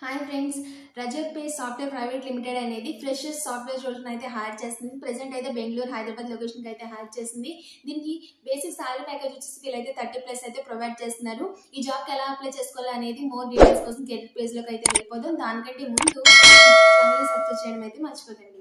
Hi friends, Rajat pay software private limited అనేది freshers software రోల్స్ని అయితే hire చేస్తుంది. ప్రెసెంట్ అయితే బెంగళూరు, హైదరాబాద్ లొకేషన్కి అయితే హైర్ చేసింది. దీనికి బేసిక్ సాలరీ ప్యాకేజ్ వచ్చేసి వీళ్ళైతే 30+ అయితే ప్రొవైడ్ చేస్తున్నారు. ఈ జాబ్కి ఎలా అప్లై చేసుకోవాలి అనేది మోర్ డీటెయిల్స్ కోసం కెరీర్ పేజ్లోకి అయితే వెళ్ళిపోదాం. దానికంటే ముందు ఛానల్ని సబ్స్క్రైబ్ చేయడం అయితే మర్చిపోకండి.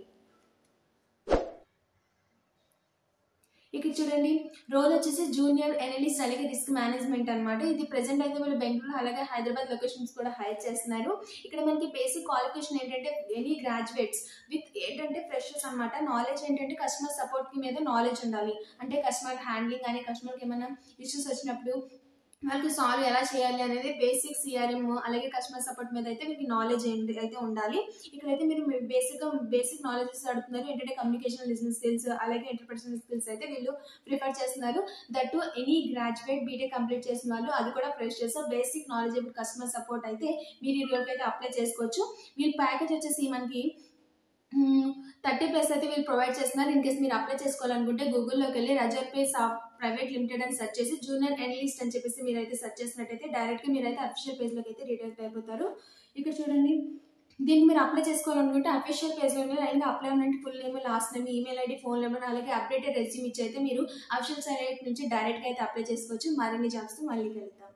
ఇక్కడ చూడండి, రోల్ వచ్చేసి జూనియర్ ఎనలిస్ట్ అలాగే రిస్క్ మేనేజ్మెంట్ అనమాట. ఇది ప్రెసెంట్ అయితే వీళ్ళు బెంగళూరు అలాగే హైదరాబాద్ లొకేషన్స్ కూడా హైర్ చేస్తున్నారు. ఇక్కడ మనకి బేసిక్ క్వాలిఫికేషన్ ఏంటంటే ఎనీ గ్రాడ్యుయేట్స్ విత్ ఏంటంటే ఫ్రెషర్స్ అనమాట. నాలెడ్జ్ ఏంటంటే కస్టమర్ సపోర్ట్ కి మీద నాలెడ్జ్ ఉండాలి. అంటే కస్టమర్ హ్యాండ్లింగ్ కానీ కస్టమర్కి ఏమైనా ఇష్యూస్ వచ్చినప్పుడు వాళ్ళకి సాల్వ్ ఎలా చేయాలి అనేది బేసిక్ సిఆర్ఎం అలాగే కస్టమర్ సపోర్ట్ మీద అయితే మీకు నాలెడ్జ్ అయితే ఉండాలి. ఇక్కడైతే మీరు బేసిక్ నాలెడ్జెస్ అడుగుతున్నారు. ఏంటంటే కమ్యూనికేషన్, లిజనింగ్ స్కిల్స్ అలాగే ఇంటర్పర్సనల్ స్కిల్స్ అయితే వీళ్ళు ప్రిఫర్ చేస్తున్నారు. That to any graduate BTech complete చేసిన వాళ్ళు, అది కూడా freshers basic knowledgeable customer support అయితే మీరు ఈ రోల్కి అయితే అప్లై చేసుకోవచ్చు. వీళ్ళ ప్యాకేజ్ వచ్చేసి మనకి 30+ అయితే వీళ్ళు ప్రొవైడ్ చేస్తున్నారు. ఇన్ కేసు మీరు అప్లై చేసుకోవాలనుకుంటే గూగుల్లోకి వెళ్ళి రజత్ పే ప్రైవేట్ లిమిటెడ్ అని సెర్చ్ చేసి జూనియర్ ఎనలిస్ట్ అని చెప్పేసి మీరైతే సెర్చ్ చేసినట్టయితే డైరెక్ట్గా మీరైతే అఫీషియల్ పేజ్లోకి అయితే రీడైరెక్ట్ అయిపోతారు. ఇక్కడ చూడండి, దీన్ని మీరు అప్లై చేసుకోవాలనుకుంటే అఫీషియల్ పేజ్లో లైన్గా అప్లై అంటే full name, last name, email ID, phone number అలాగే అప్డేటెడ్ రెజ్యూమ్ ఇచ్చి అయితే మీరు అఫీషియల్ సైట్ నుంచి డైరెక్ట్గా అయితే అప్లై చేసుకోవచ్చు. మరిన్ని జాబ్స్తో మళ్ళీ కలుద్దాం.